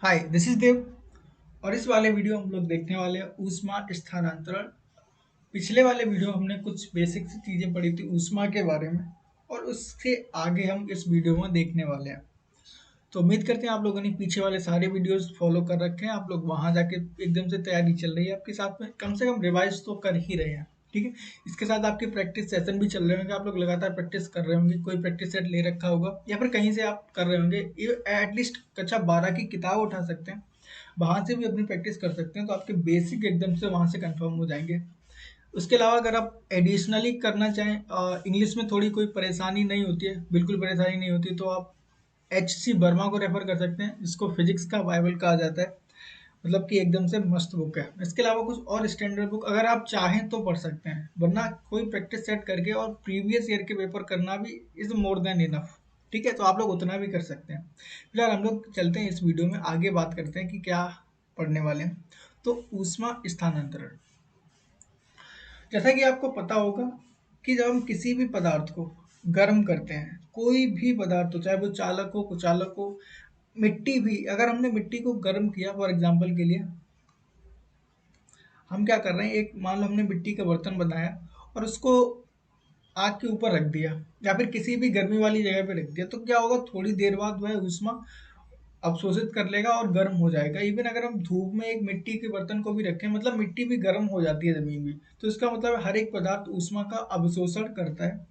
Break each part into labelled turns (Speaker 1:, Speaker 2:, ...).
Speaker 1: Hi, this is देव। और इस वाले वीडियो हम लोग देखने वाले हैं ऊष्मा स्थानांतरण। पिछले वाले वीडियो हमने कुछ बेसिक सी चीजें पढ़ी थी ऊष्मा के बारे में, और उससे आगे हम इस वीडियो में देखने वाले हैं। तो उम्मीद करते हैं आप लोगों ने पीछे वाले सारे वीडियोस फॉलो कर रखे हैं। आप लोग वहां जाके एकदम से तैयारी चल रही है आपके साथ में, कम से कम रिवाइज तो कर ही रहे हैं। ठीक है। इसके साथ आपके प्रैक्टिस सेशन भी चल रहे होंगे, आप लोग लगातार प्रैक्टिस कर रहे होंगे, कोई प्रैक्टिस सेट ले रखा होगा या फिर कहीं से आप कर रहे होंगे। एटलीस्ट कक्षा 12 की किताब उठा सकते हैं, वहां से भी अपनी प्रैक्टिस कर सकते हैं, तो आपके बेसिक एकदम से वहां से कंफर्म हो जाएंगे। उसके अलावा अगर आप एडिशनली करना चाहें, इंग्लिश में थोड़ी कोई परेशानी नहीं होती है, बिल्कुल परेशानी नहीं होती, तो आप HC वर्मा को रेफर कर सकते हैं, जिसको फिजिक्स का बाइबल कहा जाता है। मतलब कि एकदम से मस्त बुक है। इसके अलावा कुछ और स्टैंडर्ड बुक अगर आप चाहें तो पढ़ सकते हैं, वरना कोई प्रैक्टिस सेट करके और प्रीवियस ईयर के पेपर करना भी इज मोर देन इनफ। ठीक है, तो आप लोग उतना भी कर सकते हैं। फिलहाल हम लोग चलते हैं इस वीडियो में आगे, बात करते हैं कि क्या पढ़ने वाले हैं। तो ऊष्मा स्थानांतरण, जैसा कि आपको पता होगा कि जब हम किसी भी पदार्थ को गर्म करते हैं, कोई भी पदार्थ हो, चाहे वो चालक हो कुचालक हो, मिट्टी भी, अगर हमने मिट्टी को गर्म किया फॉर एग्जाम्पल के लिए, हम क्या कर रहे हैं, एक मान लो हमने मिट्टी का बर्तन बनाया और उसको आग के ऊपर रख दिया या फिर किसी भी गर्मी वाली जगह पे रख दिया, तो क्या होगा, थोड़ी देर बाद वह ऊष्मा अवशोषित कर लेगा और गर्म हो जाएगा। इवन अगर हम धूप में एक मिट्टी के बर्तन को भी रखें, मतलब मिट्टी भी गर्म हो जाती है, जमीन भी, तो इसका मतलब हर एक पदार्थ ऊष्मा का अवशोषण करता है।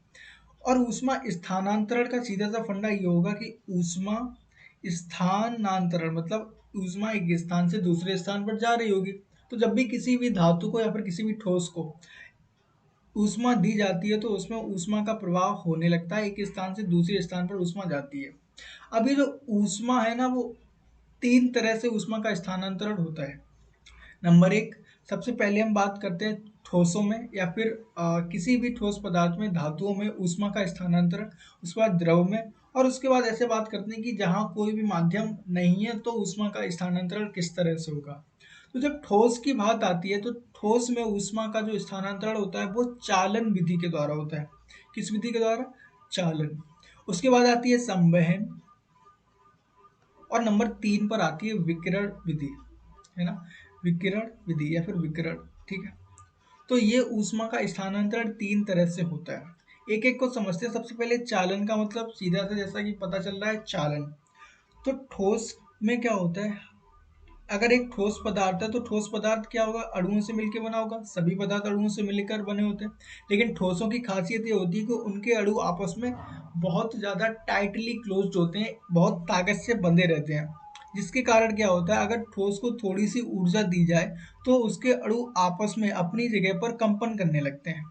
Speaker 1: और ऊष्मा स्थानांतरण का सीधा सा फंडा ये होगा कि ऊष्मा स्थानांतरण मतलब ऊष्मा एक स्थान से दूसरे स्थान पर जा रही होगी। तो जब भी किसी भी धातु को या फिर किसी भी ठोस को ऊष्मा दी जाती है, तो उसमें ऊष्मा का प्रवाह होने लगता है, एक स्थान से दूसरे स्थान पर ऊष्मा जाती है। अब ये जो ऊष्मा है ना, वो तीन तरह से ऊष्मा का स्थानांतरण होता है। नंबर एक, सबसे पहले हम बात करते हैं ठोसों में या फिर किसी भी ठोस पदार्थ में, धातुओं में ऊष्मा का स्थानांतरण। उसके बाद द्रव में, और उसके बाद ऐसे बात करते हैं कि जहाँ कोई भी माध्यम नहीं है तो ऊष्मा का स्थानांतरण किस तरह से होगा। तो जब ठोस की बात आती है, तो ठोस में ऊष्मा का जो स्थानांतरण होता है वो चालन विधि के द्वारा होता है। किस विधि के द्वारा? चालन। उसके बाद आती है संवहन, और नंबर तीन पर आती है विकिरण विधि, है ना, विकिरण विधि या फिर विकिरण। ठीक है। तो ये ऊष्मा का स्थानांतरण तीन तरह से होता है, एक एक को समझते हैं। सबसे पहले चालन का मतलब सीधा से, जैसा कि पता चल रहा है, चालन। तो ठोस में क्या होता है, अगर एक ठोस पदार्थ है तो ठोस पदार्थ क्या होगा, अणुओं से मिलकर बना होगा। सभी पदार्थ अणुओं से मिलकर बने होते हैं, लेकिन ठोसों की खासियत ये होती है कि उनके अणु आपस में बहुत ज्यादा टाइटली क्लोज्ड होते हैं, बहुत ताकत से बंधे रहते हैं। जिसके कारण क्या होता है, अगर ठोस को थोड़ी सी ऊर्जा दी जाए तो उसके अणु आपस में अपनी जगह पर कंपन करने लगते हैं,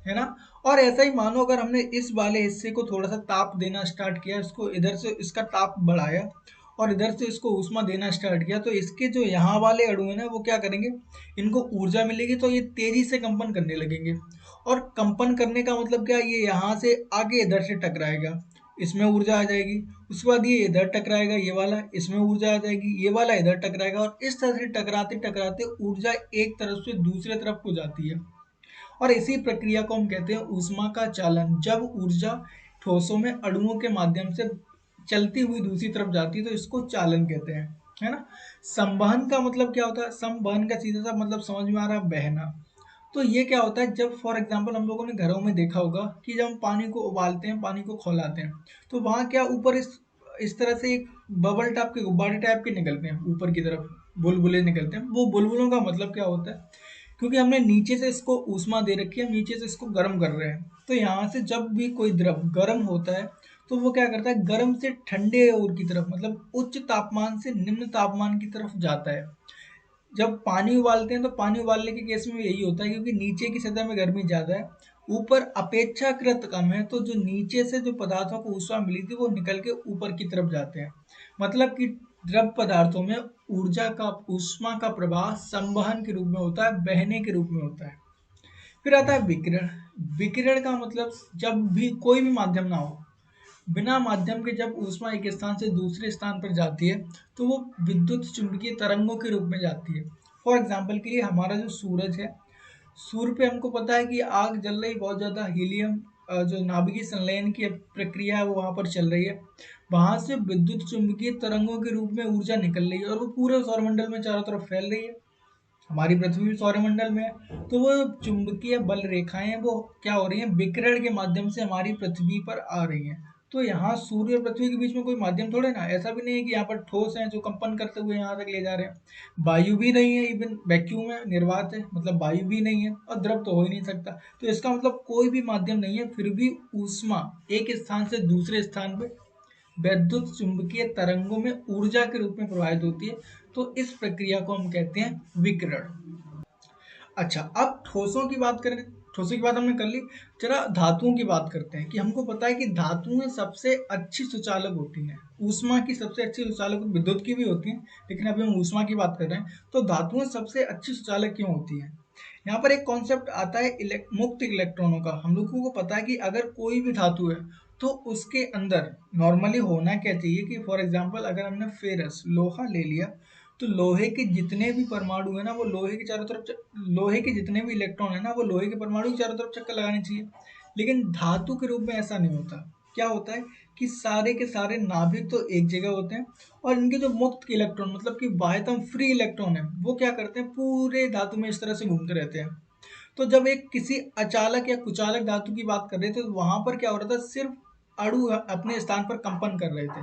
Speaker 1: है ना। और ऐसा ही मानो, अगर हमने इस वाले हिस्से को थोड़ा सा ताप देना स्टार्ट किया, इसको इधर से इसका ताप बढ़ाया और इधर से इसको ऊष्मा देना स्टार्ट किया, तो इसके जो यहाँ वाले अणु है ना, वो क्या करेंगे, इनको ऊर्जा मिलेगी तो ये तेजी से कंपन करने लगेंगे। और कंपन करने का मतलब क्या, ये यहाँ से आगे इधर से टकराएगा, इसमें ऊर्जा आ जाएगी। उसके बाद ये इधर टकराएगा, ये वाला, इसमें ऊर्जा आ जाएगी, ये वाला इधर टकराएगा, और इस तरह से टकराते टकराते ऊर्जा एक तरफ से दूसरे तरफ को जाती है। और इसी प्रक्रिया को हम कहते हैं ऊष्मा का चालन। जब ऊर्जा ठोसों में अणुओं के माध्यम से चलती हुई दूसरी तरफ जाती है, तो इसको चालन कहते हैं, है ना। संवहन का मतलब क्या होता है, संवहन का सीधा सा मतलब समझ में आ रहा है, बहना। तो ये क्या होता है, जब फॉर एग्जांपल हम लोगों ने घरों में देखा होगा कि जब हम पानी को उबालते हैं, पानी को खौलाते हैं, तो वहां क्या ऊपर इस तरह से एक बबल टाइप के, गुब्बारे टाइप के निकलते हैं ऊपर की तरफ, बुलबुले निकलते हैं। वो बुलबुलों का मतलब क्या होता है, क्योंकि हमने नीचे से इसको ऊष्मा दे रखी है, हम नीचे से इसको गर्म कर रहे हैं, तो यहाँ से जब भी कोई द्रव गर्म होता है, तो वो क्या करता है, गर्म से ठंडे ओर की तरफ, मतलब उच्च तापमान से निम्न तापमान की तरफ जाता है। जब पानी उबालते हैं, तो पानी उबालने के केस में यही होता है, क्योंकि नीचे की सतह में गर्मी ज्यादा है, ऊपर अपेक्षाकृत कम है, तो जो नीचे से जो पदार्थों को ऊष्मा मिली थी वो निकल के ऊपर की तरफ जाते हैं। मतलब कि द्रव पदार्थों में ऊर्जा का, ऊष्मा का प्रवाह संवहन के रूप में होता है, बहने के रूप में होता है। फिर आता है विकिरण। विकिरण का मतलब जब भी कोई भी माध्यम ना हो, बिना माध्यम के जब ऊष्मा एक स्थान से दूसरे स्थान पर जाती है, तो वो विद्युत चुंबकीय तरंगों के रूप में जाती है। फॉर एग्जाम्पल के लिए हमारा जो सूरज है, सूर्य पे हमको पता है कि आग जल रही, बहुत ज्यादा हीलियम जो नाभिकीय संलयन की प्रक्रिया है वो वहां पर चल रही है। वहां से विद्युत चुंबकीय तरंगों के रूप में ऊर्जा निकल रही है और वो पूरे सौरमंडल में चारों तरफ फैल रही है। हमारी पृथ्वी भी सौरमंडल में है, तो वो चुंबकीय बल रेखाएं वो क्या हो रही हैं, विकिरण के माध्यम से हमारी पृथ्वी पर आ रही हैं। तो यहाँ सूर्य और पृथ्वी के बीच में कोई माध्यम थोड़े ना, ऐसा भी नहीं है कि यहाँ पर ठोस है जो कंपन करते हुए यहाँ तक ले जा रहे हैं। वायु भी नहीं है, इवन वैक्यूम है, निर्वात है, मतलब वायु भी नहीं है और द्रव तो हो ही नहीं सकता। तो इसका मतलब कोई भी माध्यम नहीं है, फिर भी ऊष्मा एक स्थान से दूसरे स्थान पे वैद्युत चुंबकीय तरंगों में ऊर्जा के रूप में प्रवाहित होती है। तो इस प्रक्रिया को हम कहते हैं विकिरण। अच्छा, अब ठोसों की बात करें। ठोसों की बात हमने कर ली। जरा धातुओं की बात करते हैं कि हमको पता है कि धातुएं सबसे अच्छी सुचालक होती हैं। ऊष्मा की सबसे अच्छी सुचालक विद्युत की भी होती हैं, लेकिन अभी हम ऊष्मा की बात कर रहे हैं। तो धातुएं सबसे अच्छी सुचालक क्यों होती हैं? यहाँ पर एक कॉन्सेप्ट आता है मुक्त इलेक्ट्रॉनों का। हम लोगों को पता है कि अगर कोई भी धातु है तो उसके अंदर नॉर्मली होना क्या चाहिए कि फॉर एग्जांपल अगर हमने फेरस लोहा ले लिया, तो लोहे के जितने भी परमाणु है ना वो लोहे के चारों तरफ लोहे के जितने भी इलेक्ट्रॉन है ना वो लोहे के परमाणु के चारों तरफ चक्कर लगाने चाहिए। लेकिन धातु के रूप में ऐसा नहीं होता। क्या होता है कि सारे के सारे नाभिक तो एक जगह होते हैं और इनके जो मुक्त इलेक्ट्रॉन मतलब कि बाह्यतम फ्री इलेक्ट्रॉन है वो क्या करते हैं, पूरे धातु में इस तरह से घूमते रहते हैं। तो जब एक किसी अचालक या कुचालक धातु की बात कर रहे थे तो वहां पर क्या हो रहा था, सिर्फ अणु अपने स्थान पर कंपन कर रहे थे।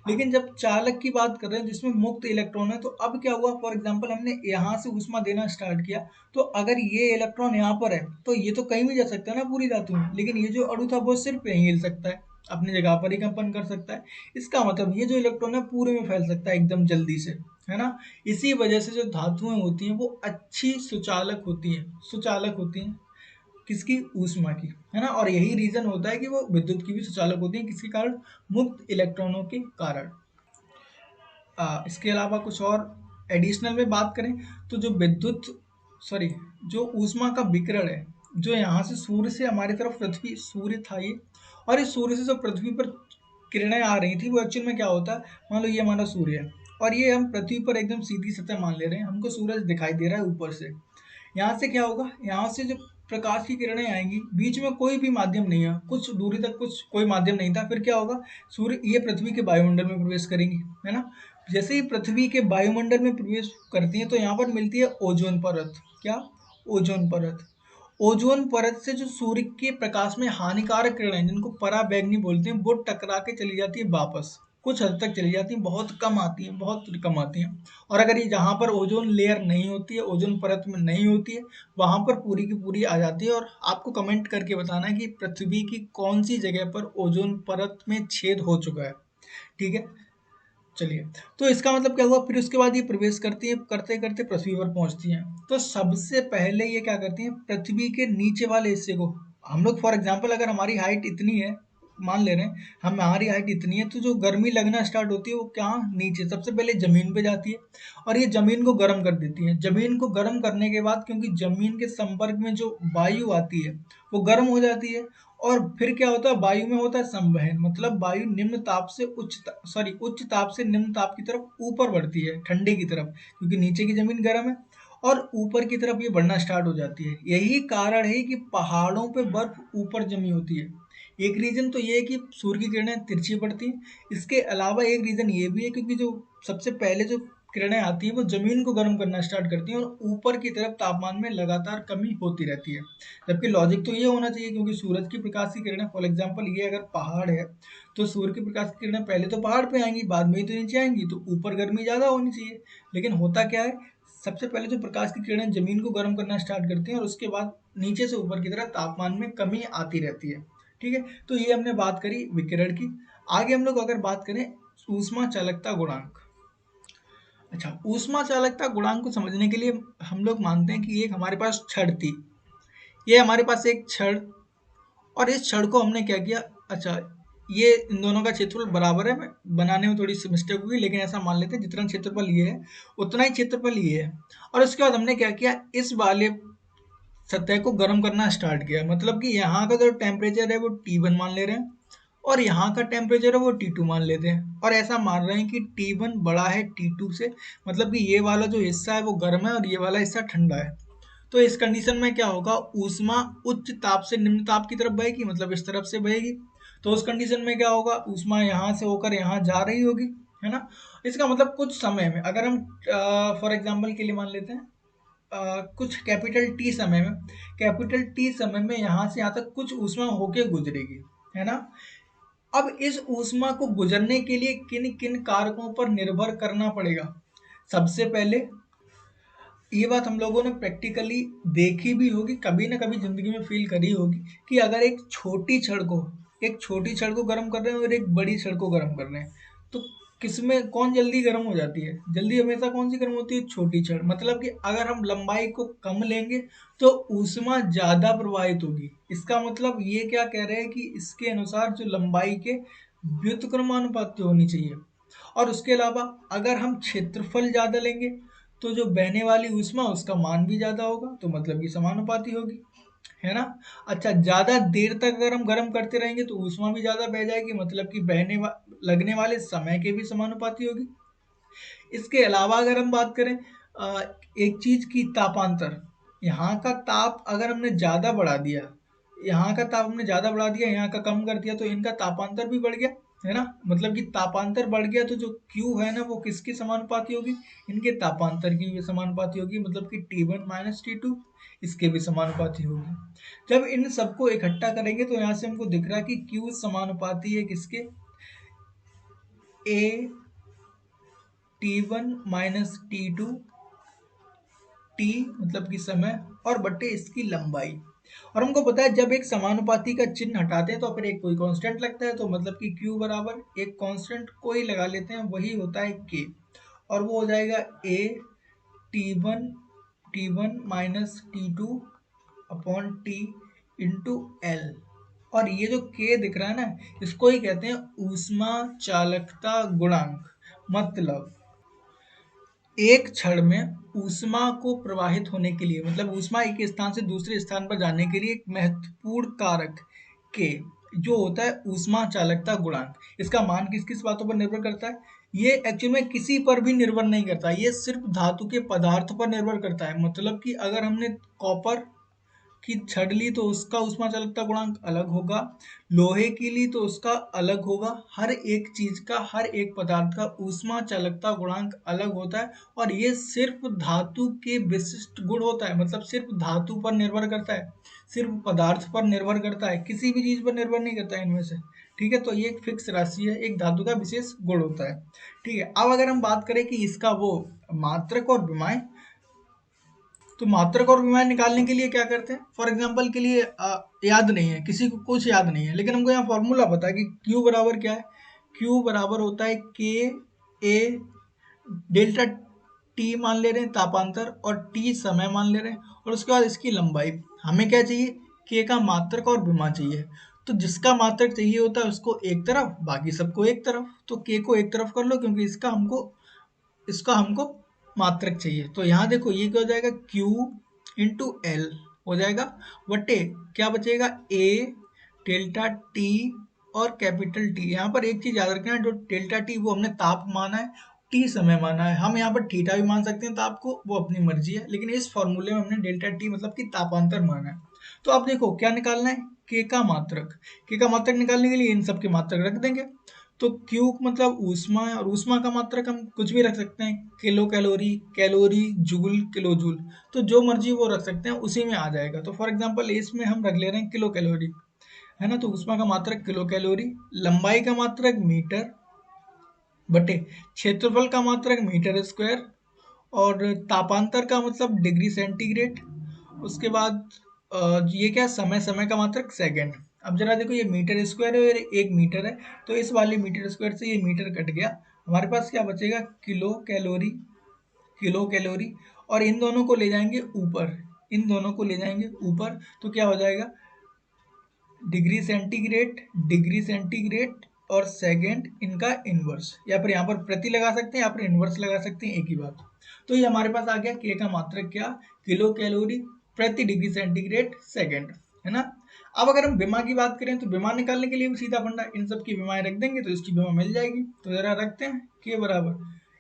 Speaker 1: लेकिन जब चालक की बात कर रहे हैं जिसमें मुक्त इलेक्ट्रॉन है, तो अब क्या हुआ, फॉर एग्जांपल हमने यहाँ से ऊष्मा देना स्टार्ट किया, तो अगर ये इलेक्ट्रॉन यहाँ पर है तो ये तो कहीं भी जा सकता है ना पूरी धातु में, लेकिन ये जो अणु था वो सिर्फ यहीं हिल सकता है, अपनी जगह पर ही कंपन कर सकता है। इसका मतलब ये जो इलेक्ट्रॉन है पूरे में फैल सकता है एकदम जल्दी से, है ना। इसी वजह से जो धातुएं होती हैं वो अच्छी सुचालक होती हैं, सुचालक होती हैं किसकी, ऊष्मा की, है ना। और यही रीजन होता है कि वो विद्युत की भी सुचालक होती है, किसके कारण, मुक्त इलेक्ट्रॉनों के कारण। इसके अलावा कुछ और एडिशनल में बात करें तो जो विद्युत सॉरी जो ऊष्मा का विकिरण है, जो यहाँ से सूर्य से हमारी तरफ पृथ्वी, सूर्य था ये, और इस सूर्य से जो पृथ्वी पर किरणें आ रही थी वो एक्चुअल में क्या होता है, मान लो ये हमारा सूर्य है और ये हम पृथ्वी पर एकदम सीधी सतह मान ले रहे हैं, हमको सूरज दिखाई दे रहा है ऊपर से। यहाँ से क्या होगा, यहाँ से जो प्रकाश की किरणें आएंगी, बीच में कोई भी माध्यम नहीं है, कुछ दूरी तक कुछ कोई माध्यम नहीं था, फिर क्या होगा, सूर्य ये पृथ्वी के वायुमंडल में प्रवेश करेंगी, है ना। जैसे ही पृथ्वी के वायुमंडल में प्रवेश करती है तो यहाँ पर मिलती है ओजोन परत। क्या, ओजोन परत। ओजोन परत से जो सूर्य के प्रकाश में हानिकारक किरणें जिनको पराबैंगनी बोलते हैं वो टकरा के चली जाती है वापस, कुछ हद तक चली जाती हैं, बहुत कम आती हैं, बहुत कम आती हैं। और अगर ये जहाँ पर ओजोन लेयर नहीं होती है, ओजोन परत में नहीं होती है, वहां पर पूरी की पूरी आ जाती है। और आपको कमेंट करके बताना है कि पृथ्वी की कौन सी जगह पर ओजोन परत में छेद हो चुका है, ठीक है। चलिए, तो इसका मतलब क्या हुआ, फिर उसके बाद ये प्रवेश करती है, करते करते पृथ्वी पर पहुंचती हैं। तो सबसे पहले ये क्या करती हैं, पृथ्वी के नीचे वाले हिस्से को, हम लोग फॉर एग्जांपल अगर हमारी हाइट इतनी है, मान ले रहे हैं हमारी हाइट इतनी है, तो जो गर्मी लगना स्टार्ट होती है वो क्या, नीचे सबसे पहले जमीन पे जाती है और ये जमीन को गर्म कर देती है। जमीन को गर्म करने के बाद, क्योंकि जमीन के संपर्क में जो वायु आती है वो गर्म हो जाती है, और फिर क्या होता है, वायु में होता है संवहन, मतलब वायु निम्न ताप से उच्च ताप से निम्न ताप की तरफ ऊपर बढ़ती है, ठंडे की तरफ, क्योंकि नीचे की जमीन गर्म है और ऊपर की तरफ ये बढ़ना स्टार्ट हो जाती है। यही कारण है कि पहाड़ों पे बर्फ ऊपर जमी होती है। एक रीजन तो ये है कि सूर्य की किरणें तिरछी पड़ती हैं। इसके अलावा एक रीजन ये भी है क्योंकि जो सबसे पहले जो किरणें आती हैं वो जमीन को गर्म करना स्टार्ट करती हैं और ऊपर की तरफ तापमान में लगातार कमी होती रहती है। जबकि लॉजिक तो ये होना चाहिए, क्योंकि सूरज की प्रकाश की किरणें, फॉर एग्जांपल ये अगर पहाड़ है तो सूर्य की प्रकाश की किरणें पहले तो पहाड़ पे आएंगी, बाद में ही तो नीचे आएंगी, तो ऊपर गर्मी ज्यादा होनी चाहिए। लेकिन होता क्या है, सबसे पहले जो प्रकाश की किरणें जमीन को गर्म करना स्टार्ट करती हैं और उसके बाद नीचे से ऊपर की तरफ तापमान में कमी आती रहती है, ठीक है। तो ये हमने बात करी विकिरण की। आगे हम लोग अगर बात करें ऊष्मा चालकता गुणांक। अच्छा, ऊष्मा चालकता गुणांक को समझने के लिए हम लोग मानते हैं कि एक हमारे पास छड़ थी, ये हमारे पास एक छड़, और इस छड़ को हमने क्या किया, अच्छा ये इन दोनों का क्षेत्रफल बराबर है, बनाने में थोड़ी सी मिस्टेक हुई, लेकिन ऐसा मान लेते हैं जितना क्षेत्रफल ये है उतना ही क्षेत्रफल ये है। और उसके बाद हमने क्या किया, इस वाले सतह को गर्म करना स्टार्ट किया, मतलब कि यहाँ का जो टेम्परेचर है वो T1 मान ले रहे हैं और यहाँ का टेम्परेचर है वो T2 मान लेते हैं, और ऐसा मान रहे हैं कि T1 बड़ा है T2 से, मतलब कि ये वाला जो हिस्सा है वो गर्म है और ये वाला हिस्सा ठंडा है। तो इस कंडीशन में क्या होगा, ऊष्मा उच्च ताप से निम्न ताप की तरफ बहेगी, मतलब इस तरफ से बहेगी। तो उस कंडीशन में क्या होगा, ऊष्मा यहाँ से होकर यहाँ जा रही होगी, है ना। इसका मतलब कुछ समय में, अगर हम फॉर एग्जाम्पल के लिए मान लेते हैं कुछ कैपिटल टी समय में, कैपिटल टी समय में यहाँ से यहाँ तक कुछ ऊष्मा होके गुजरेगी, है ना। अब इस ऊष्मा को गुजरने के लिए किन किन कारकों पर निर्भर करना पड़ेगा। सबसे पहले ये बात हम लोगों ने प्रैक्टिकली देखी भी होगी, कभी ना कभी जिंदगी में फील करी होगी, कि अगर एक छोटी छड़ को गर्म कर रहे हैं और एक बड़ी छड़ को गर्म कर रहे हैं, तो किसमें कौन जल्दी गर्म हो जाती है, जल्दी हमेशा कौन सी गर्म होती है, छोटी छड़। मतलब कि अगर हम लंबाई को कम लेंगे तो ऊष्मा ज्यादा प्रवाहित होगी। इसका मतलब ये क्या कह रहे हैं कि इसके अनुसार जो लंबाई के व्युत्क्रमानुपाती होनी चाहिए। और उसके अलावा अगर हम क्षेत्रफल ज्यादा लेंगे तो जो बहने वाली ऊष्मा उसका मान भी ज्यादा होगा, तो मतलब कि समानुपाती होगी, है ना। अच्छा, ज्यादा देर तक अगर हम गर्म करते रहेंगे तो ऊष्मा भी ज्यादा बह जाएगी, मतलब कि लगने वाले समय के भी समानुपाती होगी। इसके अलावा अगर हम बात करें एक चीज की तापांतर, यहाँ का ताप अगर हमने ज्यादा बढ़ा दिया, यहाँ का ताप हमने ज्यादा बढ़ा दिया, यहाँ का कम कर दिया, तो इनका तापांतर भी बढ़ गया, है ना। मतलब कि तापांतर बढ़ गया तो जो Q है ना वो किसके समानुपाती होगी, इनके तापांतर की भी समानुपाती होगी, मतलब कि T1 माइनस T2 इसके भी समानुपाती होगी। जब इन सबको इकट्ठा करेंगे तो यहाँ से हमको दिख रहा है कि Q समानुपाती है किसके, A T1 minus T2, T मतलब कि समय और बटे इसकी लंबाई। और हमको पता है जब एक समानुपाती का चिन्ह हटाते हैं तो फिर एक कोई कांस्टेंट लगता है, तो मतलब कि Q बराबर एक कांस्टेंट कोई लगा लेते हैं, वही होता है K, और वो हो जाएगा A T1 minus T2 upon T into L। और ये जो K दिख रहा है ना, इसको ही कहते हैं ऊष्मा चालकता गुणांक। मतलब एक क्षण में ऊष्मा को प्रवाहित होने के लिए, मतलब ऊष्मा एक स्थान से दूसरे स्थान पर जाने के लिए एक महत्वपूर्ण कारक के जो होता है ऊष्मा चालकता गुणांक, इसका मान किस किस बातों पर निर्भर करता है, ये एक्चुअल में किसी पर भी निर्भर नहीं करता, ये सिर्फ धातु के पदार्थ पर निर्भर करता है। मतलब कि अगर हमने कॉपर की छड़ ली तो उसका ऊष्मा चालकता गुणांक अलग होगा, लोहे की ली तो उसका अलग होगा, हर एक चीज का, हर एक पदार्थ का ऊष्मा चालकता गुणांक अलग होता है। और ये सिर्फ धातु के विशिष्ट गुण होता है, मतलब सिर्फ धातु पर निर्भर करता है, सिर्फ पदार्थ पर निर्भर करता है, किसी भी चीज पर निर्भर नहीं करता है इनमें से। ठीक है, तो ये एक फिक्स राशि है, एक धातु का विशेष गुण होता है। ठीक है, अब अगर हम बात करें कि इसका वो मात्रक और विमाएं, तो मात्रक और विमाएं निकालने के लिए क्या करते हैं, फॉर एग्जाम्पल के लिए याद नहीं है किसी को, कुछ याद नहीं है, लेकिन हमको यहाँ फॉर्मूला पता है कि Q बराबर क्या है, Q बराबर होता है K A डेल्टा T मान ले रहे हैं तापांतर, और T समय मान ले रहे हैं, और उसके बाद इसकी लंबाई। हमें क्या चाहिए, K का मात्रक और विमा चाहिए। तो जिसका मात्रक चाहिए होता है उसको एक तरफ, बाकी सबको एक तरफ, तो K को एक तरफ कर लो क्योंकि इसका हमको मात्रक चाहिए। तो यहाँ देखो ये क्या हो जाएगा, Q इंटू एल हो जाएगा, बटे क्या बचेगा, A डेल्टा T और कैपिटल T। यहाँ पर एक चीज याद रखना, जो डेल्टा T वो हमने ताप माना है, T समय माना है। हम यहाँ पर थीटा भी मान सकते हैं ताप को, वो अपनी मर्जी है, लेकिन इस फॉर्मूले में हमने डेल्टा T मतलब कि तापांतर माना है। तो अब देखो क्या निकालना है, K का मात्रक निकालने के लिए इन सब के मात्रक रख देंगे। तो क्यू मतलब ऊष्मा है, और ऊष्मा का मात्रक हम कुछ भी रख सकते हैं, kilo calorie, calorie joule, kilo joule, तो जो मर्जी वो रख सकते हैं, उसी में आ जाएगा। तो फॉर एग्जांपल इसमें हम रख ले रहे हैं किलो कैलोरी, है ना। तो ऊष्मा का मात्रक किलो कैलोरी, लंबाई का मात्रक मीटर, बटे क्षेत्रफल का मात्रक मीटर स्क्वायर, और तापांतर का मतलब डिग्री सेंटीग्रेड। उसके बाद ये क्या, समय का मात्रक सेकंड। अब जरा देखो ये मीटर स्क्वायर है और एक मीटर है, तो इस वाले मीटर स्क्वायर से ये मीटर कट गया, हमारे पास क्या बचेगा, किलो कैलोरी। और इन दोनों को ले जाएंगे ऊपर, तो क्या हो जाएगा, डिग्री सेंटीग्रेड और सेकंड इनका इनवर्स, या फिर यहाँ पर प्रति लगा सकते हैं या फिर इनवर्स लगा सकते हैं, एक ही बात। तो ये हमारे पास आ गया के का मात्रक क्या, किलो कैलोरी प्रति डिग्री सेंटीग्रेड सेकंड, है ना। अब अगर हम विमा की बात करें तो विमा निकालने के लिए भी सीधा फंडा, इन सब की विमाएं रख देंगे तो इसकी विमा मिल जाएगी। तो जरा रखते हैं के बराबर,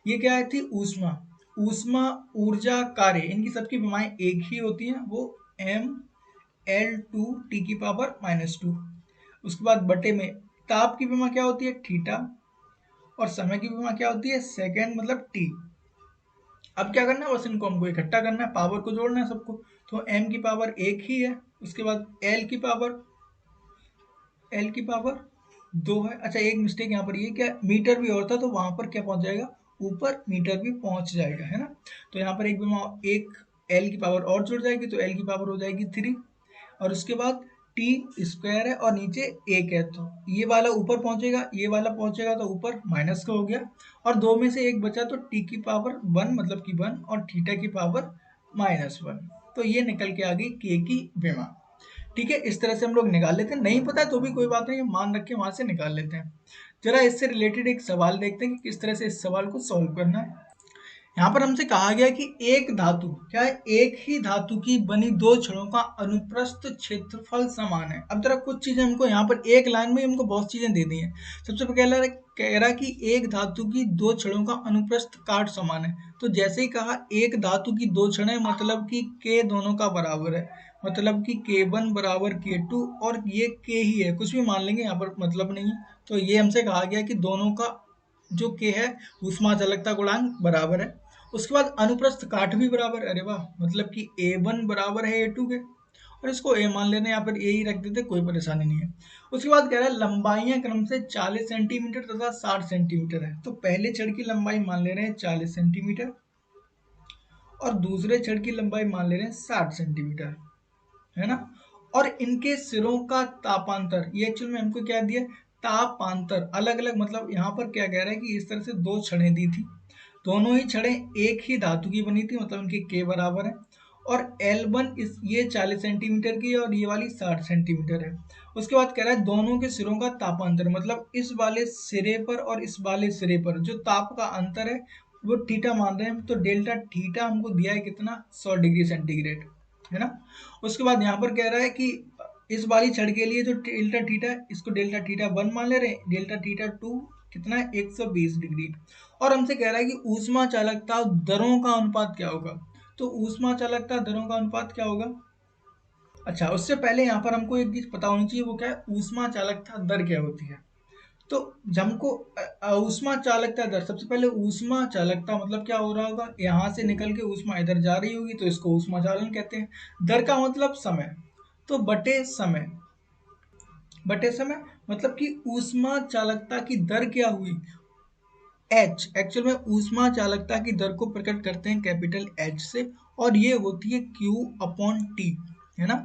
Speaker 1: ये क्या थी ऊष्मा, ऊष्मा, ऊर्जा, कार्य, इनकी सबकी विमाएं एक ही होती हैं, वो mL2T⁻²। उसके बाद बटे में ताप की विमा क्या होती है, थीटा, और समय की विमा क्या होती है, सेकेंड मतलब टी। अब क्या करना है, बस इनको हमको इकट्ठा करना है, पावर को जोड़ना है सबको। तो m की पावर एक ही है, उसके बाद एल की पावर 2 है। अच्छा, एक मिस्टेक यहाँ पर, ये क्या मीटर भी और था, तो वहां पर क्या पहुंच जाएगा, ऊपर मीटर भी पहुंच जाएगा, है ना। तो यहाँ पर एक एल की पावर और जुड़ जाएगी, तो एल की पावर हो जाएगी 3, और उसके बाद टी स्क्वायर है और नीचे एक है, तो ये वाला ऊपर पहुंचेगा, ये वाला पहुंचेगा, तो ऊपर माइनस का हो गया, और दो में से एक बचा, तो टी की पावर 1 मतलब कि 1, और थीटा की पावर -1। तो ये निकल के आ गई के की विमा। ठीक है, इस तरह से हम लोग निकाल लेते हैं, नहीं पता है तो भी कोई बात नहीं, मान रख के वहां से निकाल लेते हैं। जरा इससे रिलेटेड एक सवाल देखते हैं कि किस तरह से इस सवाल को सॉल्व करना है। यहाँ पर हमसे कहा गया कि एक धातु, क्या है, एक ही धातु की बनी दो छड़ों का अनुप्रस्थ क्षेत्रफल समान है। अब जरा कुछ चीजें हमको यहाँ पर एक लाइन में हमको बहुत चीजें दे दी हैं। सबसे पहले कह रहा है कि एक धातु की दो छड़ों का अनुप्रस्थ काट समान है। तो जैसे ही कहा एक धातु की दो छड़ें, मतलब कि के दोनों का बराबर है, मतलब कि K1 बराबर K2, और ये K ही है, कुछ भी मान लेंगे, यहाँ पर मतलब नहीं है। तो ये हमसे कहा गया कि दोनों का जो K है ऊष्मा चालकता गुणांक बराबर है। उसके बाद अनुप्रस्थ काट भी बराबर, अरे वाह, मतलब कि A1 बराबर है A2 के, और इसको A मान लेने, यहाँ पर A ही रख देते, कोई परेशानी नहीं है। उसके बाद कह रहा है लंबाइयां क्रम से 40 सेंटीमीटर तथा 60 सेंटीमीटर है। तो पहले छड़ की लंबाई मान ले रहे हैं 40 सेंटीमीटर, और दूसरे छड़ की लंबाई मान ले रहे हैं 60 सेंटीमीटर, है ना। और इनके सिरों का तापांतर, ये एक्चुअल में हमको क्या दिया, तापांतर अलग अलग, मतलब यहाँ पर क्या कह रहा है कि इस तरह से दो छड़ें दी थी, दोनों ही छड़ें एक ही धातु की बनी थी, मतलब इनके के बराबर है, और L1 इस ये 40 सेंटीमीटर की है और ये वाली 60 सेंटीमीटर है। उसके बाद कह रहा है दोनों के सिरों का तापांतर, मतलब इस वाले सिरे पर और इस वाले सिरे पर जो ताप का अंतर है वो थीटा मान रहे हैं। तो डेल्टा थीटा हमको दिया है कितना, 100 डिग्री सेंटीग्रेड, है ना। उसके बाद यहाँ पर कह रहा है कि इस वाली छड़ के लिए जो डेल्टा थीटा है, इसको डेल्टा थीटा 1 मान ले रहे हैं, डेल्टा थीटा 2 कितना है, 120 डिग्री। और हमसे कह रहा है कि ऊष्मा चालकता दरों का अनुपात क्या होगा। तो ऊष्मा चालकता दरों का अनुपात क्या होगा। अच्छा, उससे पहले यहाँ पर हमको एक चीज पता होनी चाहिए, वो क्या है, ऊष्मा चालकता दर क्या होती है। तो हमको ऊष्मा चालकता दर, सबसे पहले ऊष्मा चालकता मतलब क्या हो रहा होगा, यहाँ से निकल के ऊष्मा इधर जा रही होगी, तो इसको ऊष्मा चालन कहते हैं। दर का मतलब समय, तो बटे समय मतलब कि ऊष्मा चालकता की दर क्या हुई, एच। एक्चुअल में ऊष्मा चालकता की दर को प्रकट करते हैं कैपिटल एच से, और ये होती है क्यू अपॉन टी, है ना।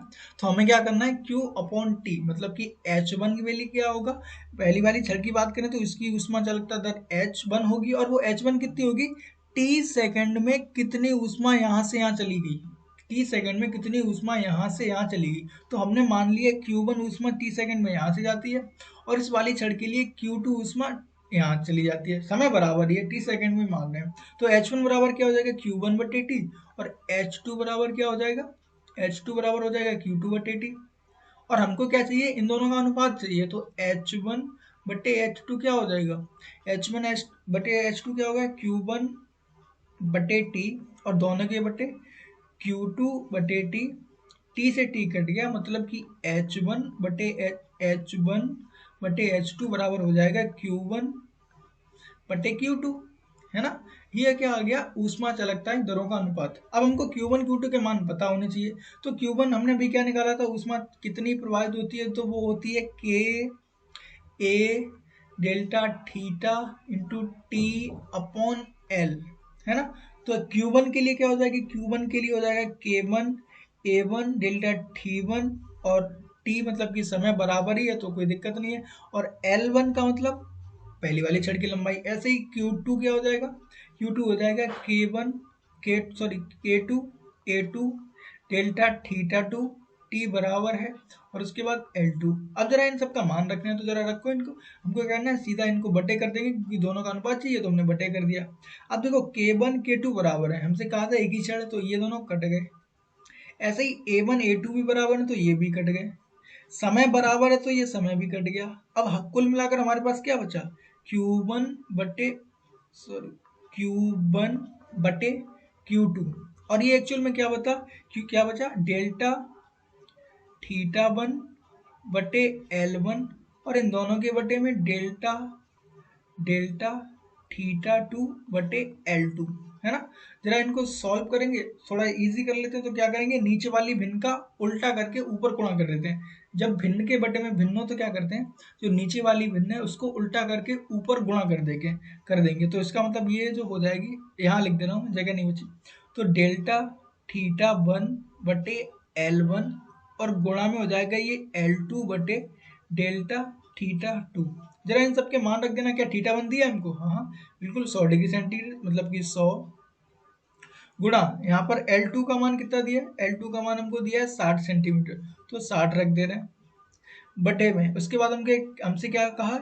Speaker 1: तो हमें क्या करना है, क्यू अपॉन टी, मतलब कि H1 की वैल्यू क्या होगा, पहली वाली छड़ की बात करें तो इसकी ऊष्मा चालकता दर H1 होगी, और वो H1 कितनी होगी, टी सेकंड में कितनी ऊष्मा यहाँ से यहाँ चली गई, टी सेकंड में कितनी ऊष्मा यहाँ से यहाँ चली गई। तो हमने मान लिया Q1 ऊष्मा टी सेकंड में यहाँ से जाती है, और इस वाली छड़ के लिए Q2 ऊष्मा यहाँ चली जाती है, समय बराबर ये टी सेकंड में मान रहे हैं। तो H1 बराबर क्या हो जाएगा, Q1 बटे टी, और H2 बराबर क्या हो जाएगा, H2 बराबर हो जाएगा Q2 बटे टी। और हमको क्या चाहिए, इन दोनों का अनुपात चाहिए, तो H1 बटे H2 क्या हो जाएगा, H1 बटे H2 क्या होगा, Q1 बटे टी, और दोनों के बटे Q2 बटे टी, टी से टी कट गया, मतलब कि H1 बटे H1 बटे H2 बराबर हो जाएगा Q1 बटे Q2, है ना। ये क्या आ गया, ऊष्मा चालकता दरों का अनुपात। अब हमको Q1 Q2 के मान पता होने चाहिए। तो Q1 हमने भी क्या निकाला था, ऊष्मा कितनी प्रवाहित होती है, तो वो होती है K A delta theta into T upon L, है ना। तो Q1 के लिए क्या हो जाएगी, Q1 के लिए हो जाएगा K1 A1 डेल्टा T1, और T मतलब कि समय बराबर ही है तो कोई दिक्कत नहीं है, और L1 का मतलब पहली वाली छड़ की लंबाई। ऐसे ही Q2 क्या हो जाएगा, Q2 हो जाएगा K1 K sorry K2 A2 delta theta 2 T बराबर है, और उसके बाद L2। अब जरा इन सबका मान रखना है, तो जरा रखो इनको, हमको करना है सीधा इनको बटे कर देंगे, क्योंकि दोनों का अनुपात चाहिए, तो हमने बटे कर दिया। अब देखो K1 K2 बराबर है, हमसे कहा था एक ही छड़, तो ये दोनों कट गए। ऐसे ही A1 A2 भी बराबर है, तो ये भी कट गए। समय बराबर है, तो ये समय भी कट गया। अब कुल मिलाकर हमारे पास क्या बचा, Q1 बटे सॉरी Q1 बटे Q2। और ये एक्चुअल में क्या बता, क्या बचा, डेल्टा थीटा वन बटे L1, और इन दोनों के बटे में डेल्टा डेल्टा थीटा टू बटे L2, है ना। जरा इनको सॉल्व करेंगे, थोड़ा इजी कर लेते हैं। तो क्या करेंगे, नीचे वाली भिन्न का उल्टा करके ऊपर गुणा कर देते हैं। जब भिन्न के बटे में भिन्न हो तो क्या करते हैं, जो नीचे वाली भिन्न है उसको उल्टा करके ऊपर गुणा कर देंगे। तो इसका मतलब ये जो हो जाएगी, यहाँ लिख दे रहा हूँ, जगह नहीं बची। तो डेल्टा थीटा वन बटे L1, और गुणा में हो जाएगा ये L2 बटे डेल्टा थीटा टू। जरा इन सबके मान रख देना। क्या थीटा वन दिया हमको, हाँ हाँ बिल्कुल, 100 डिग्री सेंटीग्रेड, मतलब कि 100 गुणा यहाँ पर L2 का मान कितना दिया है, L2 का मान हमको दिया है 60 सेंटीमीटर, तो 60 रख दे रहे हैं बटे में। उसके बाद हमसे क्या कहा,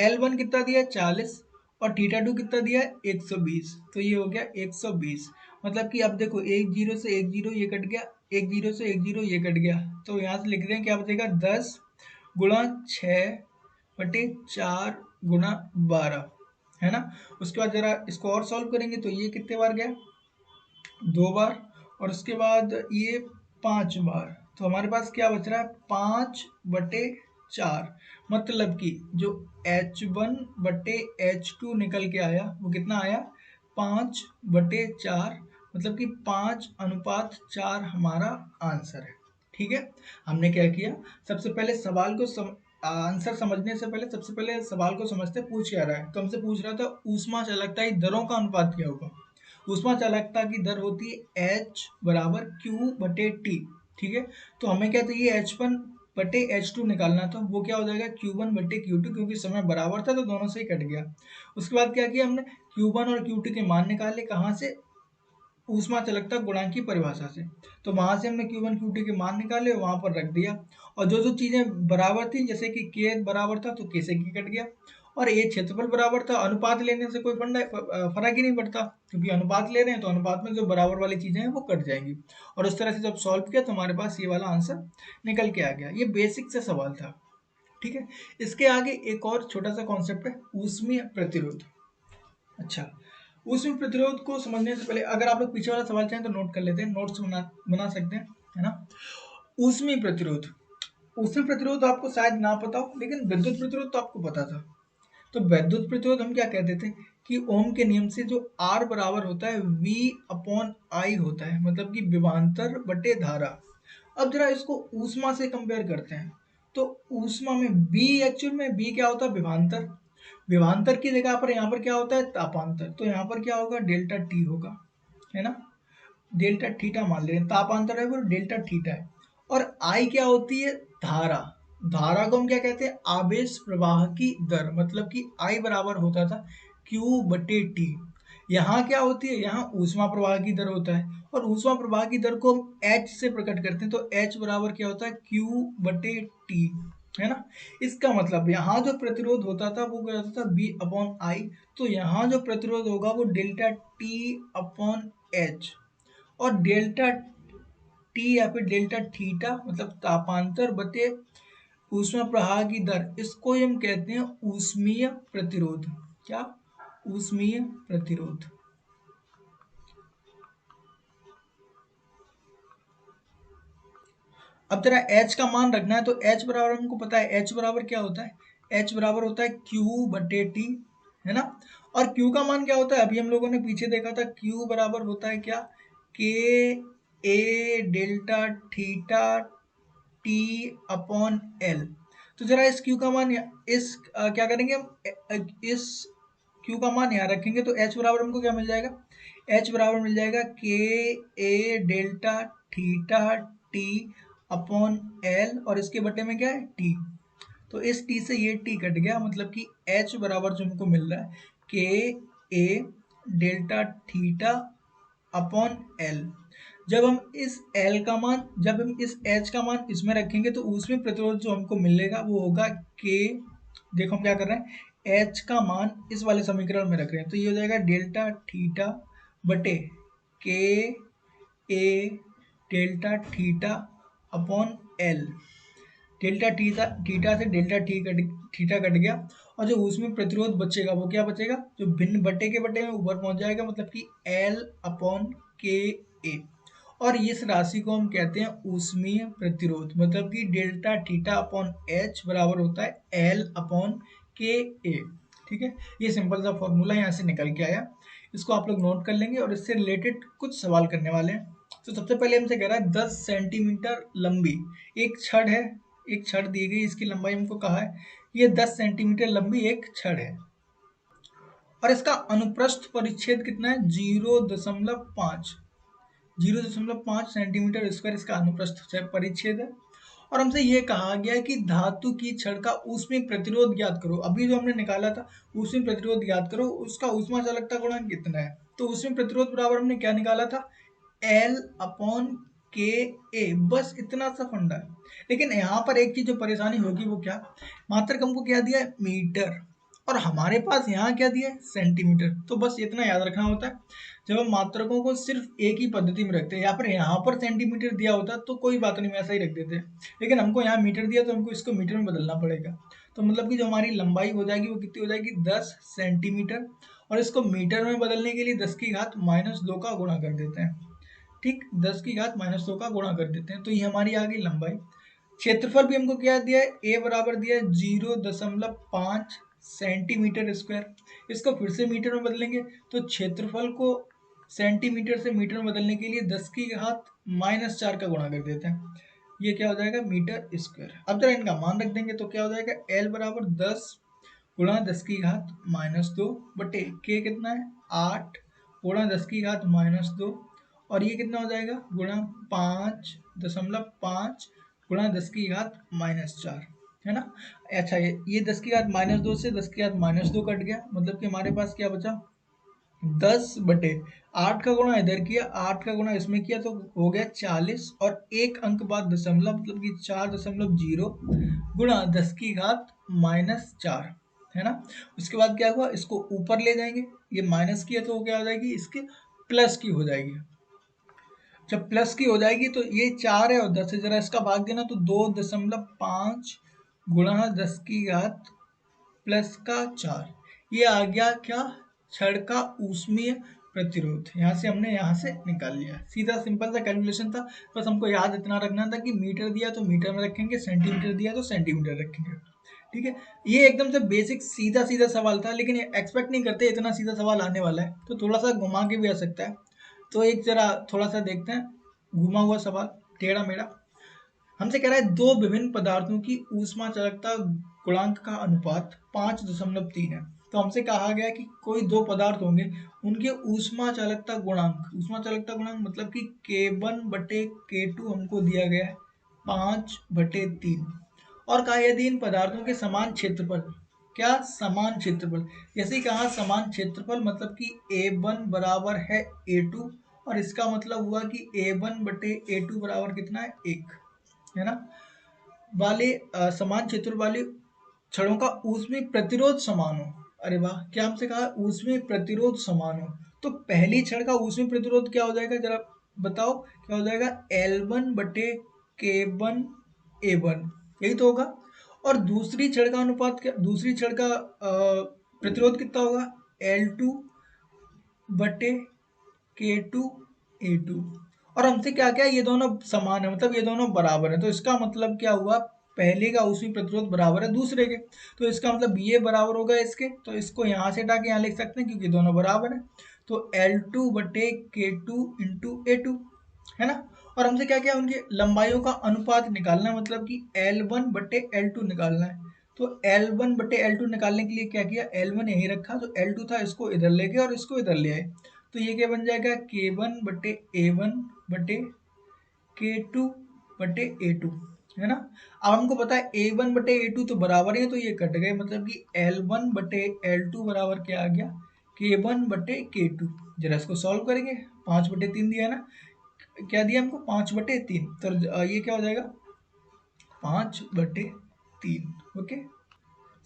Speaker 1: L1 कितना दिया है 40, और थीटा टू कितना दिया है 120, तो ये हो गया 120। मतलब कि अब देखो, एक जीरो से एक जीरो ये कट गया, एक जीरो से एक जीरो ये कट गया, तो यहाँ से लिख रहे हैं क्या बचेगा, 10 गुणा 6 बटे 4 गुणा 12, है ना। उसके बाद जरा इसको और सॉल्व करेंगे, तो ये कितने बार गया, 2 बार, और उसके बाद ये 5 बार, तो हमारे पास क्या बच रहा है, 5/4। मतलब कि जो H1 बटे H2 निकल के आया वो कितना आया, 5/4, मतलब कि 5:4 हमारा आंसर है। ठीक है, हमने क्या किया, सबसे पहले आंसर समझने से पहले सबसे पहले सवाल को समझते, पूछ क्या रहा है। तो हमसे पूछ रहा था ऊष्मा चालकता की दरों का अनुपात क्या होगा। ऊष्मा चालकता की दर होती है H बराबर Q बटे T। ठीक है, तो हमें क्या चाहिए, H1 बटे H2 निकालना था, वो क्या हो जाएगा Q1 बटे Q2, क्योंकि समय बराबर था तो दोनों से ही कट गया। उसके बाद क्या किया हमने, Q1 और Q2 के मान निकाले, कहाँ से, ऊष्मा चालकता गुणांक की परिभाषा से। तो वहां से हमने Q1 Q2 के मान निकाले, वहां पर रख दिया, और जो जो चीजें बराबर थी, जैसे कि K बराबर था तो K से K कट गया, और ये क्षेत्रफल बराबर था, अनुपात लेने से कोई फर्क ही नहीं पड़ता, क्योंकि अनुपात ले रहे हैं तो अनुपात में जो बराबर वाली चीजें हैं वो कट जाएंगी। और उस तरह से जब सॉल्व किया तो हमारे पास ये वाला आंसर निकल के आ गया। ये बेसिक से सवाल था। ठीक है, इसके आगे एक और छोटा सा कॉन्सेप्ट है, ऊष्मीय प्रतिरोध। अच्छा, ऊष्मीय प्रतिरोध को समझने से पहले अगर आप लोग पीछे वाला सवाल चाहें तो नोट कर लेते हैं, नोट्स बना सकते हैं, है ना। ऊष्मीय प्रतिरोध, ऊष्मीय प्रतिरोध आपको शायद ना पता हो, लेकिन विद्युत प्रतिरोध तो आपको पता था। तो वैद्युत प्रतिरोध हम क्या कहते थे, कि ओम के नियम से जो R बराबर होता है V/I होता है, मतलब कि विभवांतर बटे धारा। अब जरा इसको ऊष्मा से कंपेयर करते हैं। तो ऊष्मा में B, एक्चुअल में B क्या होता है, विभवांतर। विभवांतर की जगह पर यहाँ पर क्या होता है, तापांतर। तो यहाँ पर क्या होगा, डेल्टा T होगा, है ना। डेल्टा थीटा मान ले रहे हैं, तापांतर है वो डेल्टा थीटा है। और आई क्या होती है, धारा। धारा को हम क्या कहते हैं, आवेश प्रवाह की दर, मतलब कि आई बराबर होता था Q बटे T। यहाँ क्या होती है, यहाँ ऊष्मा प्रवाह की दर होता है, और ऊष्मा प्रवाह की दर को हम H से प्रकट करते हैं, तो H बराबर क्या होता है, Q बटे T, है ना। इसका मतलब यहाँ जो प्रतिरोध होता था वो क्या होता था, V/I। तो यहाँ जो प्रतिरोध होगा वो डेल्टा T/H, और डेल्टा टी या फिर डेल्टा थीटा मतलब तापांतर बटे ऊष्मा प्रवाह की दर, इसको ही हम कहते हैं ऊष्मीय प्रतिरोध। क्या, ऊष्मीय प्रतिरोध। अब जरा H का मान रखना है, तो H बराबर हमको पता है, H बराबर क्या होता है, H बराबर होता है Q बटे T, है ना। और Q का मान क्या होता है, अभी हम लोगों ने पीछे देखा था, Q बराबर होता है क्या, K A delta theta T/L। तो जरा इस Q का मान क्या करेंगे हम, इस Q का मान यहाँ रखेंगे, तो H बराबर हमको क्या मिल जाएगा, H बराबर मिल जाएगा KA डेल्टा थीटा T/L, और इसके बटे में क्या है, T। तो इस T से ये T कट गया, मतलब कि H बराबर जो हमको मिल रहा है KA delta theta upon L। जब हम इस H का मान इसमें रखेंगे, तो उसमें प्रतिरोध जो हमको मिलेगा वो होगा K। देखो हम क्या कर रहे हैं, H का मान इस वाले समीकरण में रख रहे हैं, तो ये हो जाएगा डेल्टा थीटा बटे K A delta theta upon L। Delta theta से डेल्टा थीटा कट गया, और जो उसमें प्रतिरोध बचेगा वो क्या बचेगा, जो भिन्न बटे के बटे में ऊपर पहुंच जाएगा, मतलब कि L अपॉन के ए। और इस राशि को हम कहते हैं ऊष्मीय प्रतिरोध, मतलब कि डेल्टा थीटा अपॉन एच बराबर होता है L अपॉन के ए। ठीक है, ये सिंपल सा फॉर्मूला यहाँ से निकल के आया, इसको आप लोग नोट कर लेंगे और इससे रिलेटेड कुछ सवाल करने वाले हैं। तो सबसे पहले हमसे कह रहा है 10 सेंटीमीटर लंबी एक छड़ है, एक छड़ दी गई, इसकी लंबाई हमको कहा है, ये 10 सेंटीमीटर लंबी एक छड़ है और इसका अनुप्रस्थ परिच्छेद कितना है, 0.5 0.5 सेंटीमीटर स्क्वायर इसका अनुप्रस्थ परिच्छेद है। और हमसे ये कहा गया है कि धातु की छड़ का ऊष्मीय प्रतिरोध ज्ञात करो। अभी जो हमने निकाला था ऊष्मीय प्रतिरोध ज्ञात करो, उसका ऊष्मा चालकता गुणांक कितना है। तो ऊष्मीय प्रतिरोध बराबर हमने क्या निकाला था, L अपॉन के ए, बस इतना सा फंडा है। लेकिन यहाँ पर एक चीज जो परेशानी होगी वो क्या, मात्रक हमको क्या दिया है, मीटर, और हमारे पास यहाँ क्या दिया है, सेंटीमीटर। तो बस इतना याद रखना होता है, जब हम मात्रकों को सिर्फ एक ही पद्धति में रखते हैं, यहाँ पर सेंटीमीटर दिया होता तो कोई बात नहीं, मैं ऐसा ही रख देते हैं, लेकिन हमको यहाँ मीटर दिया तो हमको इसको मीटर में बदलना पड़ेगा। तो मतलब कि जो हमारी लंबाई हो जाएगी वो कितनी हो जाएगी, 10 सेंटीमीटर, और इसको मीटर में बदलने के लिए 10 की घात -2 का गुणा कर देते हैं। ठीक, 10 की घात -2 का गुणा कर देते हैं, तो ये हमारी आ गई लंबाई। क्षेत्रफल भी हमको क्या दिया है, ए बराबर दिया है 0.5 सेंटीमीटर स्क्वायर। इसको फिर से मीटर में बदलेंगे तो क्षेत्रफल को सेंटीमीटर से मीटर में बदलने के लिए 10 की घात -4 का गुणा कर देते हैं, ये क्या हो जाएगा, मीटर स्क्वायर। अब जरा इनका मान रख देंगे तो क्या हो जाएगा, L बराबर 10 गुणा 10 की घात -2 बटे के कितना है, 8 गुणा 10 की घात -2, और ये कितना हो जाएगा, गुणा 5.5 गुणा 10 की घात -4, है ना। अच्छा, ये 10 की घात -2 से 10 की घात -2 कट गया, मतलब कि हमारे पास क्या बचा, 10 बटे 8 का गुणा इधर किया, 8 का गुणा इसमें किया तो हो गया 40, और एक अंक बाद दशमलव, मतलब कि 4.0 गुणा 10 की घात -4, है ना। उसके बाद क्या हुआ, इसको ऊपर ले जाएंगे, ये माइनस किया तो क्या हो जाएगी, इसके प्लस की हो जाएगी। जब प्लस की हो जाएगी तो ये 4 है और 10 है, जरा इसका भाग देना तो 2.5 गुणा 10 की घात प्लस का 4, ये आ गया क्या, छड़ का ऊष्मीय प्रतिरोध। यहाँ से हमने यहाँ से निकाल लिया, सीधा सिंपल सा कैलकुलेशन था। बस हमको याद इतना रखना था कि मीटर दिया तो मीटर में रखेंगे, सेंटीमीटर दिया तो सेंटीमीटर रखेंगे। ठीक है, ये एकदम से बेसिक सीधा सीधा सवाल था, लेकिन एक्सपेक्ट नहीं करते इतना सीधा सवाल आने वाला है, तो थोड़ा सा घुमा के भी आ सकता है। तो एक जरा थोड़ा सा देखते हैं घुमा हुआ सवाल, टेढ़ा मेढ़ा। हमसे कह रहा है दो विभिन्न पदार्थों की ऊष्मा चालकता गुणांक का अनुपात 5.3 है। तो हमसे कहा गया कि कोई दो पदार्थ होंगे, उनके ऊष्मा चालकता गुणांक मतलब कि K1 बटे K2 हमको दिया गया है 5/3, और कहा यदि इन पदार्थों के समान क्षेत्रफल, क्या समान क्षेत्रफल, जैसे ही कहा समान क्षेत्रफल मतलब कि A1 बराबर है A2, और इसका मतलब हुआ कि A1 बटे A2 बराबर कितना है, 1, है ना, वाले समान क्षेत्र वाले छड़ों का ऊष्मीय प्रतिरोध समान हो। अरे वाह, क्या हमसे कहा ऊष्मीय प्रतिरोध समान हो, तो पहली छड़ का ऊष्मीय प्रतिरोध क्या हो जाएगा, जरा बताओ क्या हो जाएगा, L1 बटे K1 A1, यही तो होगा। और दूसरी छड़ का अनुपात क्या, दूसरी छड़ का प्रतिरोध कितना होगा, L2 बटे K2 A2। और हमसे क्या क्या, ये दोनों समान है, मतलब ये दोनों बराबर है, तो इसका मतलब क्या हुआ, पहले का उसी प्रतिरोध बराबर है दूसरे के, तो इसका मतलब ये बराबर होगा इसके, तो इसको यहाँ से हटा के यहाँ लिख सकते हैं क्योंकि दोनों बराबर है। तो L2 बटे K2 इंटू A2, है ना। और हमसे क्या क्या, उनकी लंबाइयों का अनुपात निकालना है, मतलब कि L1 बटे L2 निकालना है। तो L1 बटे L2 निकालने के लिए क्या किया, L1 यहीं रखा, जो L2 था इसको इधर ले गए और इसको इधर ले आए, तो ये क्या बन जाएगा, K1 बटे A1 बटे K2 बटे A2, है ना। अब हमको पता है A1 बटे A2 तो बराबर है, तो ये कट गए, मतलब कि L1 बटे L2 बराबर क्या आ गया, K1 बटे K2। जरा इसको सॉल्व करेंगे, 5/3 दिया है ना, क्या दिया हमको, 5/3, तो ये क्या हो जाएगा, 5/3। ओके,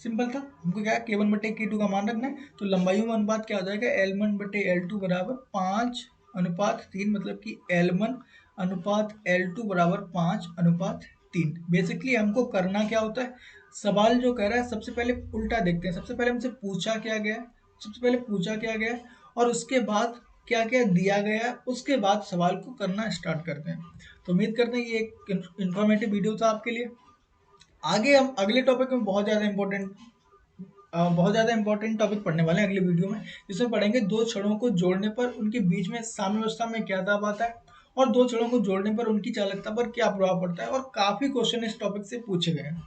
Speaker 1: सिंपल था। हमको क्या K1 बटे K2 का मान रखना है, तो लंबाइयों में अनुपात क्या हो जाएगा, L1 बटे L2 बराबर 5/3, मतलब कि L1 अनुपात L2 बराबर 5/3। 3। बेसिकली हमको करना क्या होता है, सवाल जो कह रहा है सबसे पहले उल्टा देखते हैं। सबसे पहले हमसे पूछा क्या गया है, सबसे पहले पूछा क्या गया है, और उसके बाद क्या क्या दिया गया है, उसके बाद सवाल को करना स्टार्ट करते हैं। तो उम्मीद करते हैं ये एक इन्फॉर्मेटिव वीडियो था आपके लिए। आगे हम अगले टॉपिक में बहुत ज़्यादा इंपॉर्टेंट टॉपिक पढ़ने वाले हैं अगले वीडियो में, जिसमें पढ़ेंगे दो छड़ों को जोड़ने पर उनके बीच में साम्यावस्था में क्या दाब आता है, और दो छड़ों को जोड़ने पर उनकी चालकता पर क्या प्रभाव पड़ता है, और काफ़ी क्वेश्चन इस टॉपिक से पूछे गए हैं।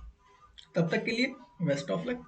Speaker 1: तब तक के लिए बेस्ट ऑफ लक।